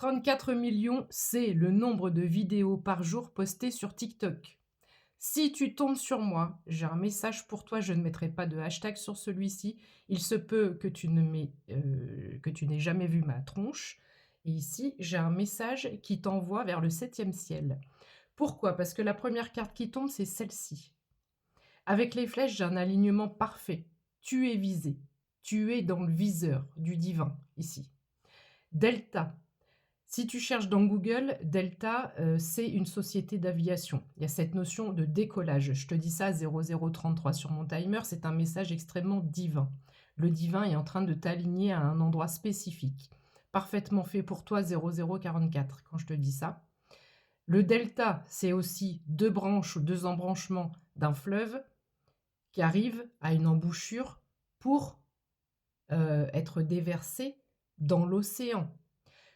34 millions, c'est le nombre de vidéos par jour postées sur TikTok. Si tu tombes sur moi, j'ai un message pour toi, je ne mettrai pas de hashtag sur celui-ci. Il se peut que que tu n'aies jamais vu ma tronche. Et ici, j'ai un message qui t'envoie vers le 7e ciel. Pourquoi? Parce que la première carte qui tombe, c'est celle-ci. Avec les flèches, j'ai un alignement parfait. Tu es visé. Tu es dans le viseur du divin, ici. Delta. Si tu cherches dans Google, Delta, c'est une société d'aviation. Il y a cette notion de décollage. Je te dis ça 0033 sur mon timer, c'est un message extrêmement divin. Le divin est en train de t'aligner à un endroit spécifique. Parfaitement fait pour toi 0044 quand je te dis ça. Le delta, c'est aussi deux branches ou deux embranchements d'un fleuve qui arrivent à une embouchure pour être déversé dans l'océan.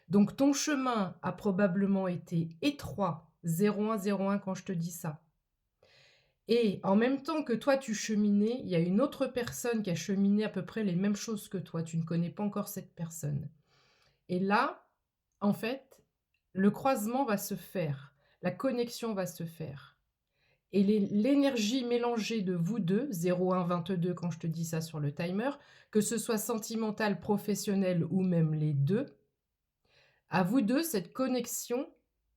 Donc ton chemin a probablement été étroit, 0101 quand je te dis ça. Et en même temps que toi tu cheminais, il y a une autre personne qui a cheminé à peu près les mêmes choses que toi. Tu ne connais pas encore cette personne. Et là, en fait, le croisement va se faire, la connexion va se faire. Et l'énergie mélangée de vous deux, 0122 quand je te dis ça sur le timer, que ce soit sentimental, professionnel ou même les deux, à vous deux, cette connexion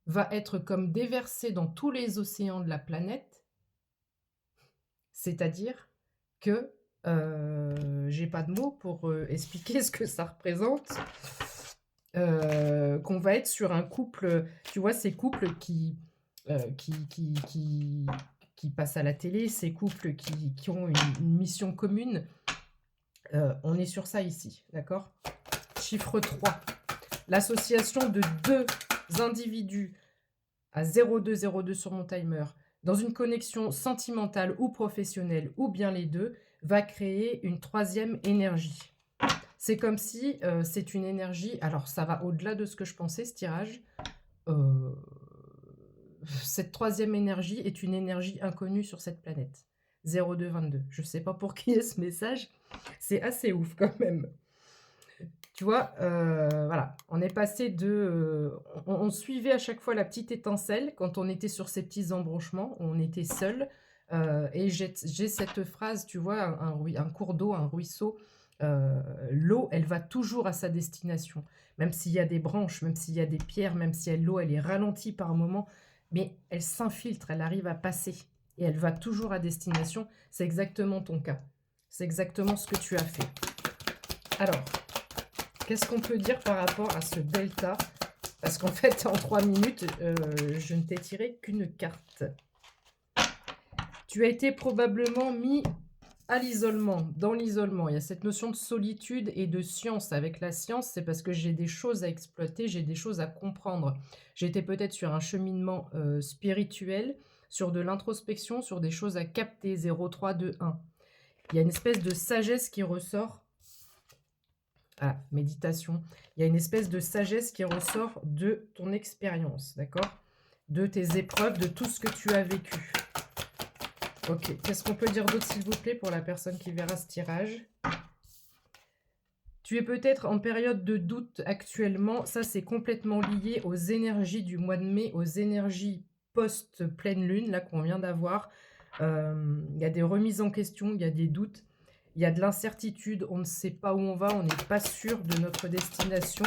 va être comme déversée dans tous les océans de la planète, c'est-à-dire que j'ai pas de mots pour expliquer ce que ça représente, qu'on va être sur un couple, tu vois, ces couples qui passent à la télé, ces couples qui ont une mission commune, on est sur ça ici, d'accord? Chiffre 3. L'association de deux individus à 0202 sur mon timer, dans une connexion sentimentale ou professionnelle, ou bien les deux, va créer une troisième énergie. C'est comme si c'est une énergie, alors ça va au-delà de ce que je pensais, ce tirage. Cette troisième énergie est une énergie inconnue sur cette planète. 0222. Je ne sais pas pour qui est ce message, c'est assez ouf quand même. Tu vois, voilà, on est passé de... on suivait à chaque fois la petite étincelle quand on était sur ces petits embranchements, on était seul. Et j'ai cette phrase, tu vois, un cours d'eau, un ruisseau, l'eau, elle va toujours à sa destination. Même s'il y a des branches, même s'il y a des pierres, même si l'eau, elle est ralentie par moment, mais elle s'infiltre, elle arrive à passer. Et elle va toujours à destination. C'est exactement ton cas. C'est exactement ce que tu as fait. Alors... qu'est-ce qu'on peut dire par rapport à ce delta? Parce qu'en fait, en 3 minutes, je ne t'ai tiré qu'une carte. Tu as été probablement mis à l'isolement, dans l'isolement. Il y a cette notion de solitude et de science. Avec la science, c'est parce que j'ai des choses à exploiter, j'ai des choses à comprendre. J'étais peut-être sur un cheminement spirituel, sur de l'introspection, sur des choses à capter, 0, 3, 2, 1. Il y a une espèce de sagesse qui ressort. Ah, méditation. Il y a une espèce de sagesse qui ressort de ton expérience, d'accord? De tes épreuves, de tout ce que tu as vécu. Ok, qu'est-ce qu'on peut dire d'autre, s'il vous plaît, pour la personne qui verra ce tirage? Tu es peut-être en période de doute actuellement. Ça, c'est complètement lié aux énergies du mois de mai, aux énergies post-pleine lune, là, qu'on vient d'avoir. Il y a des remises en question, il y a des doutes. Il y a de l'incertitude, on ne sait pas où on va, on n'est pas sûr de notre destination.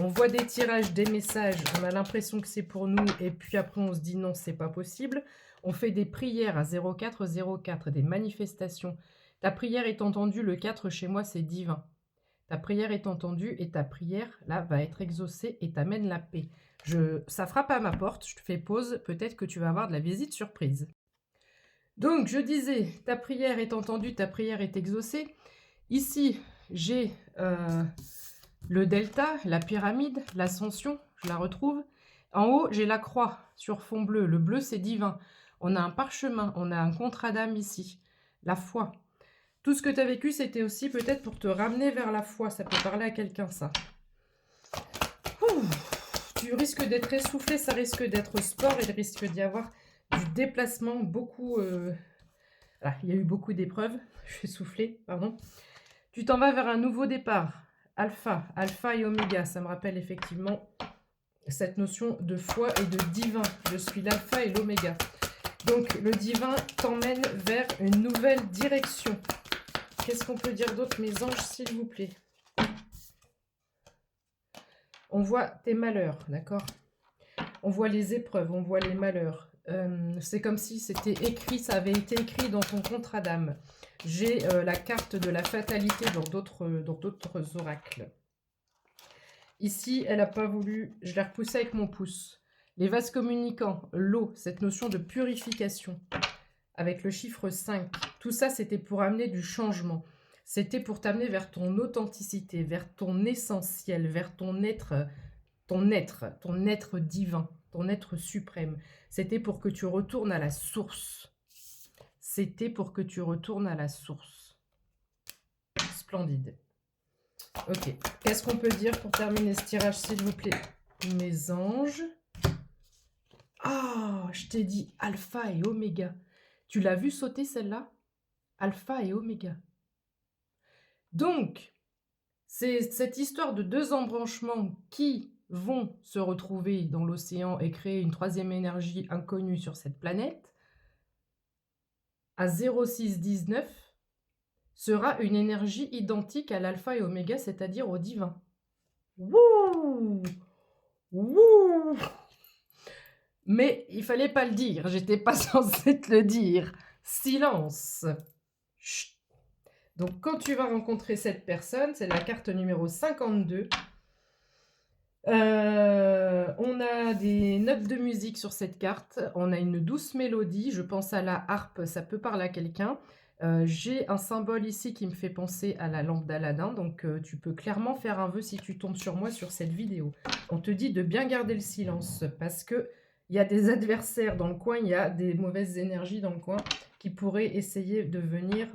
On voit des tirages, des messages, on a l'impression que c'est pour nous, et puis après on se dit non, c'est pas possible. On fait des prières à 0404, des manifestations. Ta prière est entendue, le 4 chez moi c'est divin. Ta prière est entendue et ta prière, là, va être exaucée et t'amène la paix. Ça frappe à ma porte, je te fais pause, peut-être que tu vas avoir de la visite surprise. Donc, je disais, ta prière est entendue, ta prière est exaucée. Ici, j'ai le delta, la pyramide, l'ascension, je la retrouve. En haut, j'ai la croix sur fond bleu. Le bleu, c'est divin. On a un parchemin, on a un contrat d'âme ici. La foi. Tout ce que tu as vécu, c'était aussi peut-être pour te ramener vers la foi. Ça peut parler à quelqu'un, ça. Ouh, tu risques d'être essoufflé, ça risque d'être sport. Il risque d'y avoir du déplacement, beaucoup... Voilà, il y a eu beaucoup d'épreuves. Je suis soufflée, pardon. Tu t'en vas vers un nouveau départ. Alpha, alpha et oméga, ça me rappelle effectivement cette notion de foi et de divin. Je suis l'alpha et l'oméga. Donc, le divin t'emmène vers une nouvelle direction. Qu'est-ce qu'on peut dire d'autre, mes anges, s'il vous plaît? On voit tes malheurs, d'accord? On voit les épreuves, on voit les malheurs. C'est comme si c'était écrit, ça avait été écrit dans ton contrat d'âme. J'ai la carte de la fatalité dans d'autres oracles. Ici, elle n'a pas voulu, je l'ai repoussée avec mon pouce. Les vases communicants, l'eau, cette notion de purification, avec le chiffre 5. Tout ça, c'était pour amener du changement. C'était pour t'amener vers ton authenticité, vers ton essentiel, vers ton être divin, ton être suprême. C'était pour que tu retournes à la source. C'était pour que tu retournes à la source. Splendide. Ok. Qu'est-ce qu'on peut dire pour terminer ce tirage, s'il vous plaît? Mes anges. Ah, je t'ai dit alpha et oméga. Tu l'as vu sauter celle-là? Alpha et oméga. Donc, c'est cette histoire de deux embranchements qui vont se retrouver dans l'océan et créer une troisième énergie inconnue sur cette planète. À 0619 sera une énergie identique à l'alpha et oméga, c'est-à-dire au divin. Wouh! Wouh! Mais il fallait pas le dire, j'étais pas censée te le dire. Silence. Chut. Donc quand tu vas rencontrer cette personne, c'est la carte numéro 52. On a des notes de musique sur cette carte, on a une douce mélodie, je pense à la harpe, ça peut parler à quelqu'un. J'ai un symbole ici qui me fait penser à la lampe d'Aladin, donc tu peux clairement faire un vœu si tu tombes sur moi sur cette vidéo. On te dit de bien garder le silence, parce que il y a des adversaires dans le coin, il y a des mauvaises énergies dans le coin qui pourraient essayer de venir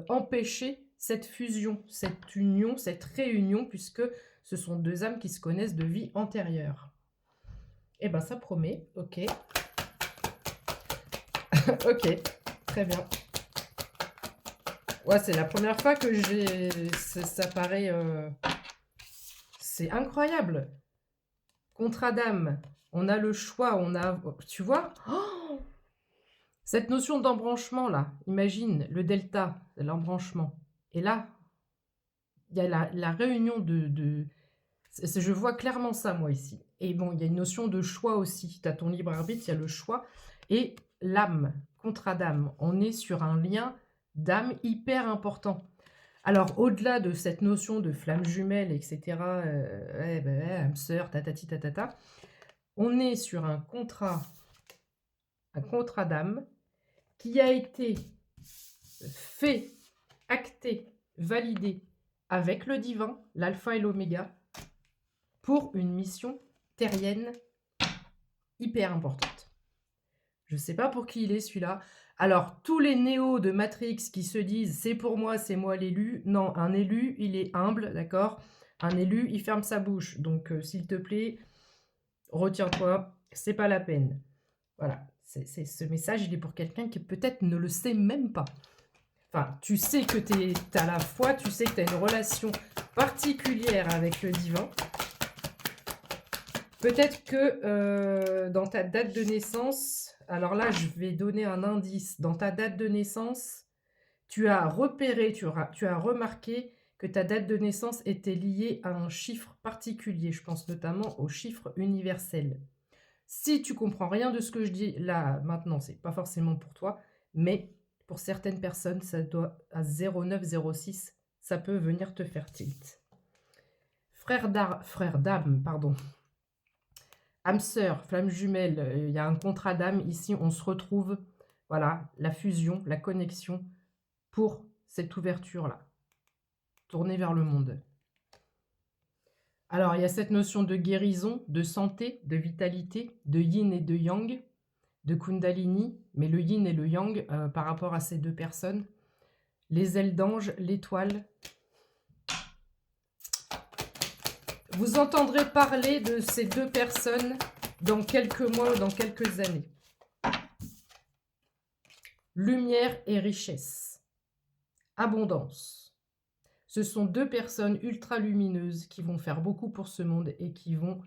empêcher cette fusion, cette union, cette réunion, puisque ce sont deux âmes qui se connaissent de vie antérieure. Eh ben, ça promet. Ok. Ok. Très bien. Ouais, c'est la première fois que j'ai... Ça paraît... C'est incroyable. Contrat d'âme. On a le choix, on a... Tu vois? Oh, cette notion d'embranchement, là. Imagine le delta, l'embranchement. Et là, il y a la réunion de... Je vois clairement ça, moi, ici. Et bon, il y a une notion de choix aussi. Tu as ton libre arbitre, il y a le choix. Et l'âme, contrat d'âme. On est sur un lien d'âme hyper important. Alors, au-delà de cette notion de flamme jumelle, etc., âme sœur, tatati tatata, on est sur un contrat d'âme qui a été fait, acté, validé avec le divin, l'alpha et l'oméga, pour une mission terrienne hyper importante. Je ne sais pas pour qui il est celui-là. Alors, tous les néos de Matrix qui se disent « c'est pour moi, c'est moi l'élu », non, un élu, il est humble, d'accord? Un élu, il ferme sa bouche. Donc, s'il te plaît, retiens-toi, c'est pas la peine. Voilà, ce message, il est pour quelqu'un qui peut-être ne le sait même pas. Enfin, tu sais que tu as la foi, tu sais que tu as une relation particulière avec le divin. Peut-être que dans ta date de naissance, alors là, je vais donner un indice. Dans ta date de naissance, tu as repéré, tu as remarqué que ta date de naissance était liée à un chiffre particulier. Je pense notamment au chiffre universel. Si tu comprends rien de ce que je dis là, maintenant, c'est pas forcément pour toi, mais pour certaines personnes, ça doit à 0906, ça peut venir te faire tilt. Frère d'âme, pardon. Âme sœur, flamme jumelle, il y a un contrat d'âme. Ici, on se retrouve, voilà, la fusion, la connexion pour cette ouverture-là. Tourner vers le monde. Alors, il y a cette notion de guérison, de santé, de vitalité, de yin et de yang, de kundalini, mais le yin et le yang par rapport à ces deux personnes. Les ailes d'ange, l'étoile. Vous entendrez parler de ces deux personnes dans quelques mois ou dans quelques années. Lumière et richesse. Abondance. Ce sont deux personnes ultra lumineuses qui vont faire beaucoup pour ce monde et qui vont